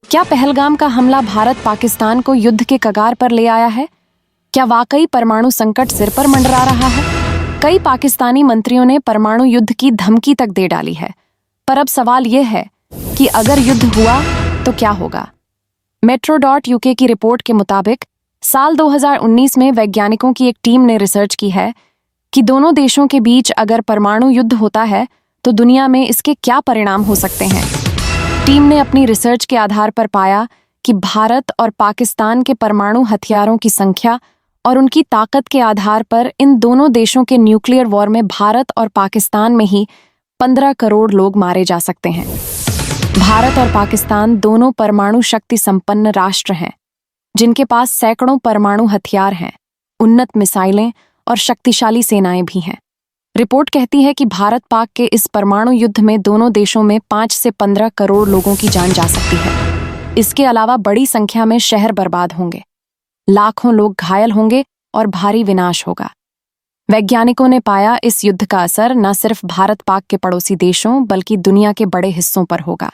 क्या पहलगाम का हमला भारत पाकिस्तान को युद्ध के कगार पर ले आया है? क्या वाकई परमाणु संकट सिर पर मंडरा रहा है? कई पाकिस्तानी मंत्रियों ने परमाणु युद्ध की धमकी तक दे डाली है। पर अब सवाल यह है कि अगर युद्ध हुआ तो क्या होगा? Metro.uk की रिपोर्ट के मुताबिक साल 2019 में वैज्ञानिकों की एक टीम ने रिसर्च की है कि दोनों देशों के बीच अगर परमाणु युद्ध होता है तो दुनिया में इसके क्या परिणाम हो सकते हैं। टीम ने अपनी रिसर्च के आधार पर पाया कि भारत और पाकिस्तान के परमाणु हथियारों की संख्या और उनकी ताकत के आधार पर इन दोनों देशों के न्यूक्लियर वॉर में भारत और पाकिस्तान में ही 15 करोड़ लोग मारे जा सकते हैं। भारत और पाकिस्तान दोनों परमाणु शक्ति संपन्न राष्ट्र हैं, जिनके पास सैकड़ों परमाणु हथियार हैं, उन्नत मिसाइलें और शक्तिशाली सेनाएं भी हैं। रिपोर्ट कहती है कि भारत पाक के इस परमाणु युद्ध में दोनों देशों में 5 से 15 करोड़ लोगों की जान जा सकती है। इसके अलावा बड़ी संख्या में शहर बर्बाद होंगे, लाखों लोग घायल होंगे और भारी विनाश होगा। वैज्ञानिकों ने पाया इस युद्ध का असर न सिर्फ भारत पाक के पड़ोसी देशों बल्कि दुनिया के बड़े हिस्सों पर होगा।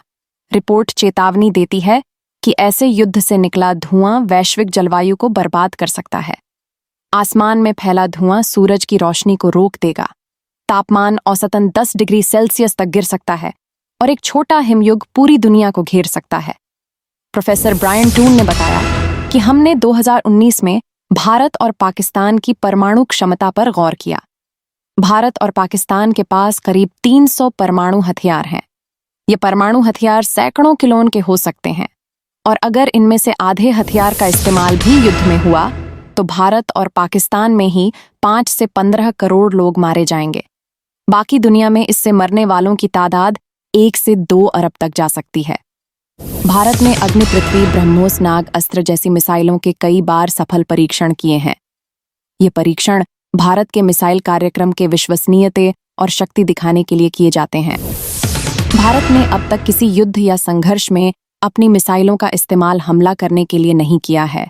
रिपोर्ट चेतावनी देती है कि ऐसे युद्ध से निकला धुआं वैश्विक जलवायु को बर्बाद कर सकता है। आसमान में फैला धुआं सूरज की रोशनी को रोक देगा, तापमान औसतन 10 डिग्री सेल्सियस तक गिर सकता है और एक छोटा हिमयुग पूरी दुनिया को घेर सकता है। प्रोफेसर ब्रायन टून ने बताया कि हमने 2019 में भारत और पाकिस्तान की परमाणु क्षमता पर गौर किया। भारत और पाकिस्तान के पास करीब 300 परमाणु हथियार हैं। ये परमाणु हथियार सैकड़ों किलोन के हो सकते हैं और अगर इनमें से आधे हथियार का इस्तेमाल भी युद्ध में हुआ तो भारत और पाकिस्तान में ही 5 से 15 करोड़ लोग मारे जाएंगे। बाकी दुनिया में इससे मरने वालों की तादाद 1 से 2 अरब तक जा सकती है। भारत ने अग्नि पृथ्वी ब्रह्मोस नाग अस्त्र जैसी मिसाइलों के कई बार सफल परीक्षण किए हैं। ये परीक्षण भारत के मिसाइल कार्यक्रम के विश्वसनीयता और शक्ति दिखाने के लिए किए जाते हैं। भारत ने अब तक किसी युद्ध या संघर्ष में अपनी मिसाइलों का इस्तेमाल हमला करने के लिए नहीं किया है।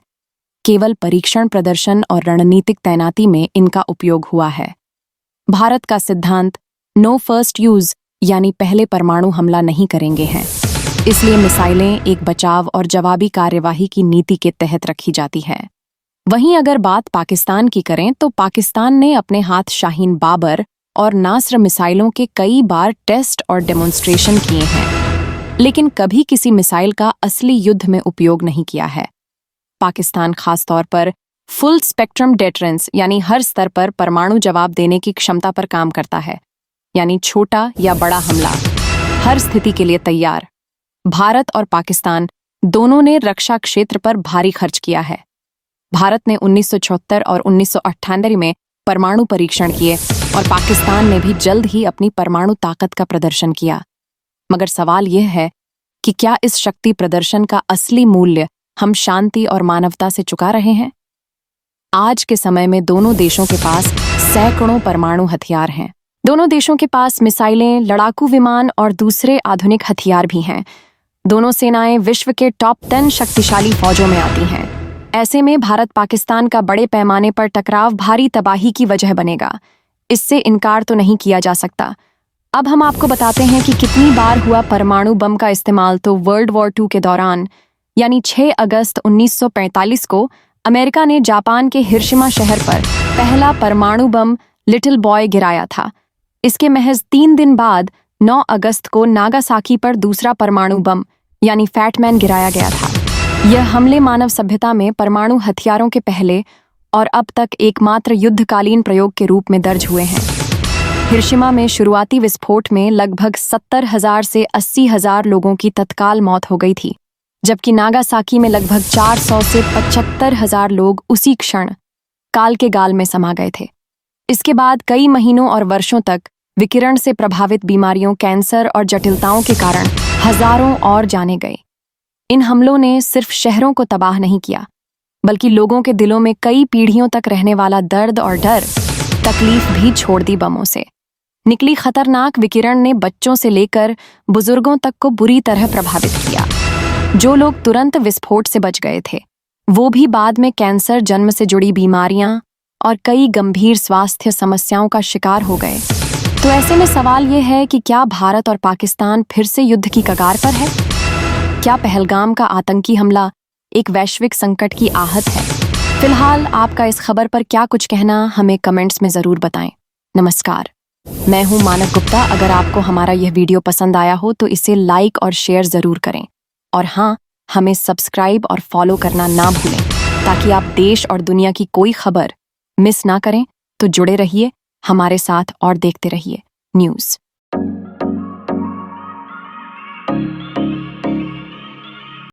केवल परीक्षण प्रदर्शन और रणनीतिक तैनाती में इनका उपयोग हुआ है। भारत का सिद्धांत नो फर्स्ट यूज यानी पहले परमाणु हमला नहीं करेंगे हैं। इसलिए मिसाइलें एक बचाव और जवाबी कार्यवाही की नीति के तहत रखी जाती है। वहीं अगर बात पाकिस्तान की करें तो पाकिस्तान ने अपने हाथ शाहीन बाबर और नास्र मिसाइलों के कई बार टेस्ट और डेमोन्स्ट्रेशन किए हैं, लेकिन कभी किसी मिसाइल का असली युद्ध में उपयोग नहीं किया है। पाकिस्तान खासतौर पर फुल स्पेक्ट्रम डेटरेंस यानी हर स्तर पर परमाणु जवाब देने की क्षमता पर काम करता है, यानी छोटा या बड़ा हमला, हर स्थिति के लिए तैयार। भारत और पाकिस्तान दोनों ने रक्षा क्षेत्र पर भारी खर्च किया है। भारत ने 1976 और 1998 में परमाणु परीक्षण किए और पाकिस्तान ने भी जल्द ही अपनी परमाणु ताकत का प्रदर्शन किया। मगर सवाल यह है कि क्या इस शक्ति प्रदर्शन का असली मूल्य हम शांति और मानवता से चुका रहे हैं? आज के समय में दोनों देशों के पास सैकड़ों परमाणु हथियार हैं। दोनों देशों के पास मिसाइलें, लड़ाकू विमान और दूसरे आधुनिक हथियार भी हैं। दोनों सेनाएं विश्व के टॉप 10 शक्तिशाली फौजों में आती हैं। ऐसे में भारत पाकिस्तान का बड़े पैमाने पर टकराव भारी तबाही की वजह बनेगा। इससे इनकार तो नहीं किया जा सकता। अब हम आपको बताते हैं कि कितनी बार हुआ परमाणु बम का इस्तेमाल। तो वर्ल्ड वॉर 2 के दौरान यानी 6 अगस्त 1945 को अमेरिका ने जापान के हिरोशिमा शहर पर पहला परमाणु बम लिटिल बॉय गिराया था। इसके महज 3 दिन बाद 9 अगस्त को नागासाकी पर दूसरा परमाणु बम यानी फैटमैन गिराया गया था। यह हमले मानव सभ्यता में परमाणु हथियारों के पहले और अब तक एकमात्र युद्धकालीन प्रयोग के रूप में दर्ज हुए हैं। हिरोशिमा में शुरुआती विस्फोट में लगभग 70,000 से 80,000 लोगों की तत्काल मौत हो गई थी, जबकि नागासाकी में लगभग 400 से 75,000 लोग उसी क्षण काल के गाल में समा गए थे। इसके बाद कई महीनों और वर्षों तक विकिरण से प्रभावित बीमारियों, कैंसर और जटिलताओं के कारण हजारों और जाने गए। इन हमलों ने सिर्फ शहरों को तबाह नहीं किया, बल्कि लोगों के दिलों में कई पीढ़ियों तक रहने वाला दर्द और डर, तकलीफ भी छोड़ दी। बमों से निकली खतरनाक विकिरण ने बच्चों से लेकर बुजुर्गों तक को बुरी तरह प्रभावित किया। जो लोग तुरंत विस्फोट से बच गए थे, वो भी बाद में कैंसर, जन्म से जुड़ी बीमारियां और कई गंभीर स्वास्थ्य समस्याओं का शिकार हो गए। तो ऐसे में सवाल ये है कि क्या भारत और पाकिस्तान फिर से युद्ध की कगार पर है? क्या पहलगाम का आतंकी हमला एक वैश्विक संकट की आहत है? फिलहाल आपका इस खबर पर क्या कुछ कहना, हमें कमेंट्स में जरूर बताएं। नमस्कार, मैं हूं मानव गुप्ता। अगर आपको हमारा यह वीडियो पसंद आया हो तो इसे लाइक और शेयर जरूर करें। और हाँ, हमें सब्सक्राइब और फॉलो करना ना भूलें ताकि आप देश और दुनिया की कोई खबर मिस ना करें। तो जुड़े रहिए हमारे साथ और देखते रहिए न्यूज़।